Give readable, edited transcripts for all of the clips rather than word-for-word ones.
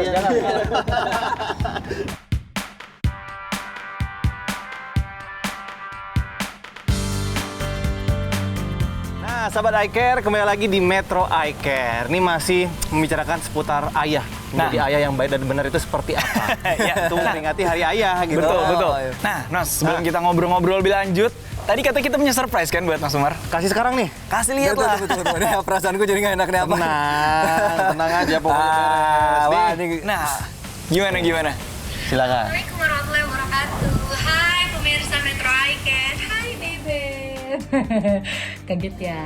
jangan. Nah, sahabat iCare, kembali lagi di Metro iCare. Ini masih membicarakan seputar ayah. Menjadi ayah yang baik dan benar itu seperti apa? Ya, Untuk memperingati Hari Ayah gitu. betul. Nah, Nos, sebelum kita ngobrol-ngobrol lebih lanjut, tadi kata kita punya surprise kan buat Mas Umar? Kasih sekarang nih. Kasih lihat lah. Betul. Ini perasaanku jadi nggak enak nih apa. Tenang aja pokoknya. Wah, ini Nah, gimana? Silakan. Assalamualaikum warahmatullahi wabarakatuh. Hai pemirsa Metro iCare. Hai Bebe. Kaget ya.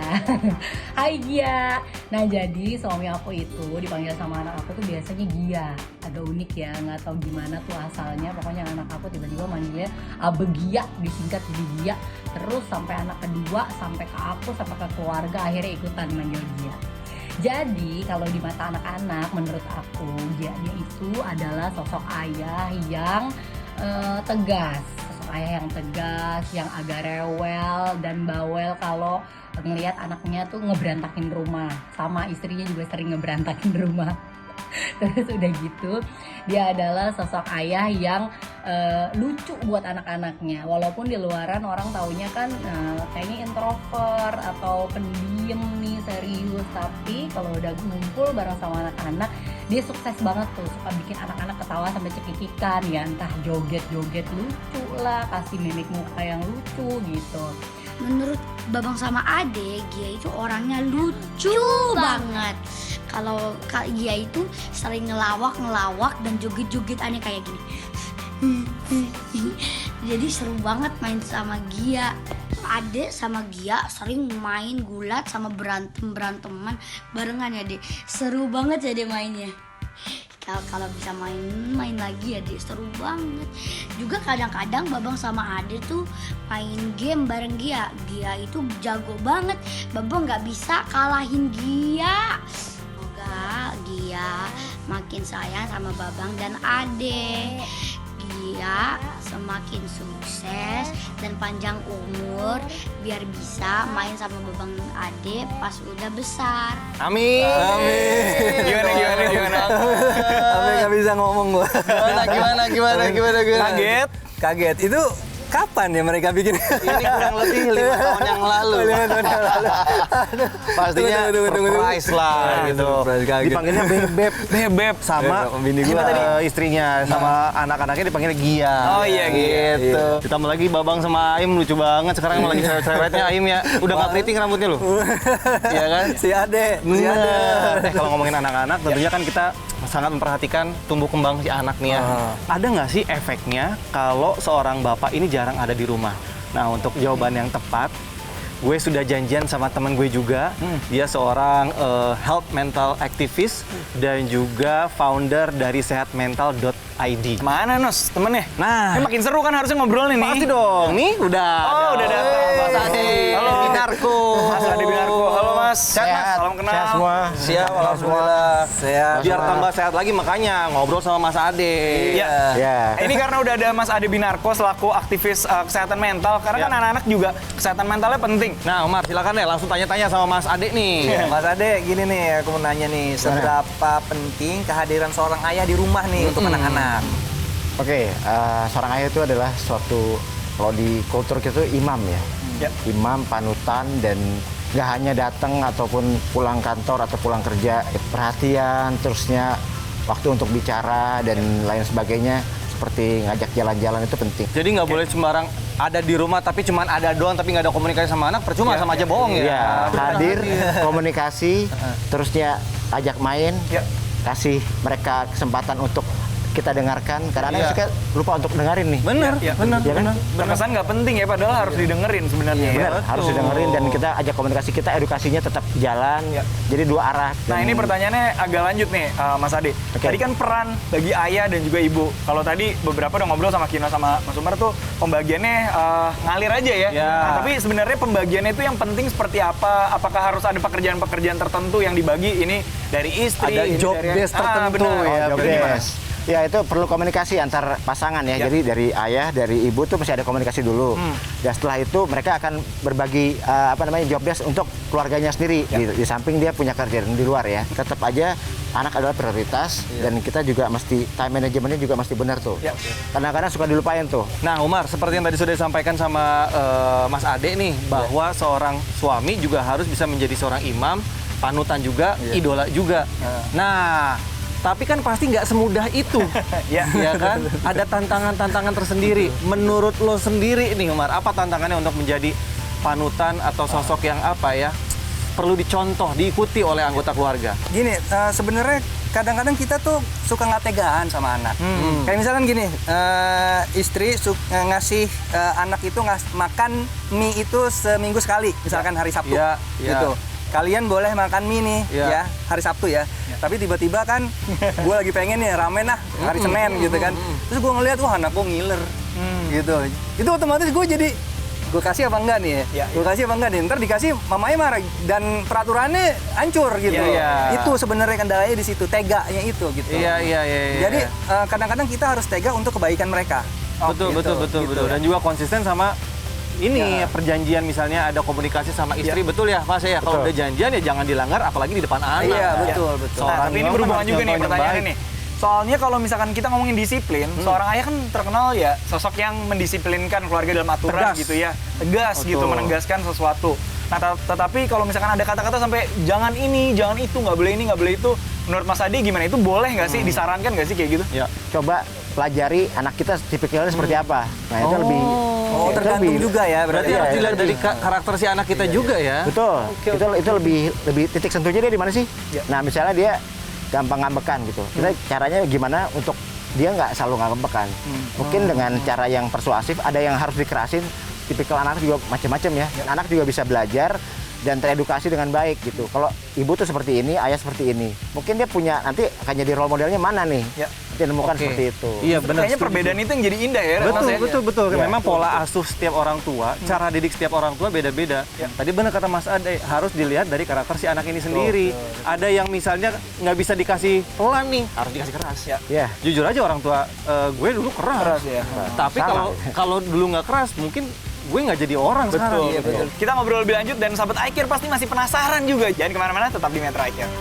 Hai Gia. Nah jadi suami aku itu dipanggil sama anak aku tuh biasanya Gia. Agak unik ya, nggak tahu gimana tuh asalnya. Pokoknya anak aku tiba-tiba manggilnya Abe Gia, disingkat jadi Gia. Terus sampai anak kedua, sampai ke aku, sampai ke keluarga akhirnya ikutan manggil Gia. Jadi kalau di mata anak-anak menurut aku Gia itu adalah sosok ayah yang tegas. Ayah yang tegas, yang agak rewel dan bawel kalau ngelihat anaknya tuh ngeberantakin rumah. Sama istrinya juga sering ngeberantakin rumah. Terus udah gitu, dia adalah sosok ayah yang lucu buat anak-anaknya. Walaupun di luaran orang taunya kan kayaknya introvert atau pendiam nih, serius. Tapi kalau udah ngumpul bareng sama anak-anak, dia sukses banget tuh, suka bikin anak-anak ketawa sampai cekikikan ya, entah joget-joget lucu lah, kasih mimik muka yang lucu gitu. Menurut Babang sama Ade, Gia itu orangnya lucu banget. Kalau Kak Gia itu sering ngelawak dan joget-joget aneh kayak gini. Jadi seru banget main sama Gia. Ade sama Gia sering main gulat sama beranteman barengan ya, Dek. Seru banget ya Dek mainnya. Kalau bisa main lagi ya Dek, seru banget. Juga kadang-kadang Babang sama Ade tuh main game bareng Gia. Gia itu jago banget. Babang nggak bisa kalahin Gia. Semoga Gia makin sayang sama Babang dan Ade. Gia semakin sukses dan panjang umur biar bisa main sama Babang Ade pas udah besar. Amin. Gimana? Tapi nggak bisa ngomong gua. Gimana? Kaget. Itu kapan ya mereka bikin? Ini kurang lebih 5 tahun yang lalu. Pastinya surprise lah gitu. Surprise, kaget. Dipanggilnya Beb sama bini gua. istrinya, sama anak-anaknya dipanggilnya Gia. Oh iya, Gia. Gitu. Ditambah lagi Babang sama Aim lucu banget. Sekarang emang lagi cerewetnya Aim ya. Udah nggak keriting rambutnya loh. Iya kan? Si Ade. Kalau ngomongin anak-anak, tentunya kan kita sangat memperhatikan tumbuh kembang si anak nih ya. Ada nggak sih efeknya kalau seorang bapak ini jarang ada di rumah? Nah, untuk jawaban yang tepat, gue sudah janjian sama teman gue juga. Dia seorang health mental activist dan juga founder dari sehatmental.id. Mana Nos, temennya? Nah, Ini makin seru kan harusnya ngobrol nih. pasti dong. Nih udah. Oh, udah datang Mas Ade. Halo, Binarko. Mas Ade Binarko. Halo Mas. Sehat, Mas? Salam kenal. Sehat semua. Siap, alhamdulillah. Sehat. Biar tambah sehat lagi makanya ngobrol sama Mas Ade. Iya. Ya. Ini karena udah ada Mas Ade Binarko selaku aktivis kesehatan mental. Karena kan anak-anak juga kesehatan mentalnya penting. Nah, Umar silakan deh langsung tanya-tanya sama Mas Ade nih. Mas Ade, gini nih, aku mau nanya nih, seberapa penting kehadiran seorang ayah di rumah nih untuk anak-anak? Oke, seorang ayah itu adalah suatu, kalau di kultur kita itu imam ya. Imam, panutan, dan nggak hanya datang ataupun pulang kantor atau pulang kerja, perhatian, terusnya waktu untuk bicara dan lain sebagainya, seperti ngajak jalan-jalan itu penting. Jadi nggak boleh sembarang ada di rumah tapi cuman ada doang tapi nggak ada komunikasi sama anak, percuma sama aja bohong ya. Ya, hadir, komunikasi, terusnya ajak main, kasih mereka kesempatan untuk kita dengarkan, karena anak suka lupa untuk dengerin nih. Bener, bener. Terkesan nggak penting ya, padahal harus didengerin sebenarnya. Benar, harus didengerin dan kita ajak komunikasi, kita edukasinya tetap jalan. Jadi dua arah. Nah, ini pertanyaannya agak lanjut nih, Mas Ade. Tadi kan peran bagi ayah dan juga ibu. Kalau tadi beberapa udah ngobrol sama Kino sama Mas Umar tuh pembagiannya ngalir aja ya. Nah, tapi sebenarnya pembagiannya itu yang penting seperti apa? Apakah harus ada pekerjaan-pekerjaan tertentu yang dibagi ini dari istri? Ada ini job dari desk tertentu ya. Job desk. Ya, itu perlu komunikasi antar pasangan ya. Jadi dari ayah, dari ibu tuh mesti ada komunikasi dulu. Dan setelah itu mereka akan berbagi job desk untuk keluarganya sendiri. Di samping dia punya kerjaan di luar ya. Tetap aja anak adalah prioritas dan kita juga mesti time manajemennya juga mesti benar tuh. Kadang-kadang suka dilupain tuh. Nah Umar, seperti yang tadi sudah disampaikan sama Mas Ade nih, bahwa seorang suami juga harus bisa menjadi seorang imam, panutan juga, idola juga. Nah, tapi kan pasti nggak semudah itu, ya kan? Ada tantangan-tantangan tersendiri. Menurut lo sendiri nih Umar, apa tantangannya untuk menjadi panutan atau sosok yang apa ya? Perlu dicontoh, diikuti oleh anggota keluarga. Gini, sebenarnya kadang-kadang kita tuh suka nggak tegaan sama anak. Kayak misalkan gini, istri ngasih anak itu makan mie itu seminggu sekali, misalkan hari Sabtu, gitu. Kalian boleh makan mie nih, ya hari Sabtu ya. Tapi tiba-tiba kan, gue lagi pengen nih ramen hari Senin gitu kan. Terus gue ngeliat, wah anak gue ngiler, gitu. Itu otomatis gue jadi gue kasih apa enggak nih ya? Gue kasih apa enggak nih? Ntar dikasih mamanya marah dan peraturannya hancur gitu. Itu sebenarnya kendalanya di situ, teganya itu gitu. Jadi kadang-kadang kita harus tega untuk kebaikan mereka. Betul. Dan juga konsisten sama ini perjanjian, misalnya ada komunikasi sama istri, betul ya Mas ya? Kalau udah janjian ya jangan dilanggar, apalagi di depan anak. Iya, betul. Nah, tapi ini berhubungan juga nih pertanyaannya nih. Soalnya kalau misalkan kita ngomongin disiplin, seorang ayah kan terkenal ya sosok yang mendisiplinkan keluarga dalam aturan gitu ya. Tegas gitu, menegaskan sesuatu. Nah, tetapi kalau misalkan ada kata-kata sampai jangan ini, jangan itu, nggak boleh ini, nggak boleh itu. Menurut Mas Adi gimana? Itu boleh nggak sih? Disarankan nggak sih kayak gitu? Ya. Coba pelajari anak kita tipikalnya seperti apa. Nah, itu lebih... tergantung juga ya. Berarti harus dilihat dari karakter si anak kita juga ya. Betul. Itu lebih titik sentuhnya dia di mana sih? Nah, misalnya dia gampang ngambekan gitu. Kita caranya gimana untuk dia nggak selalu ngambekan. Mungkin dengan cara yang persuasif, ada yang harus dikerasin. Tipikal anak juga macam-macam ya. Anak juga bisa belajar dan teredukasi dengan baik gitu. Kalau ibu tuh seperti ini, ayah seperti ini. Mungkin dia punya, nanti akan jadi role modelnya mana nih? Nanti nemukan seperti itu. Iya benar. Kayaknya perbedaan itu yang jadi indah ya. Betul. Memang pola asuh setiap orang tua, cara didik setiap orang tua beda-beda. Tadi benar kata Mas Ade, harus dilihat dari karakter si anak ini sendiri. Ada yang misalnya nggak bisa dikasih pelan nih, harus dikasih keras. Jujur aja orang tua, gue dulu keras. Tapi kalau dulu nggak keras, mungkin gue nggak jadi orang sekarang. Betul. Kita ngobrol lebih lanjut dan sahabat iCare pasti masih penasaran juga. Jangan kemana-mana, tetap di Metro iCare.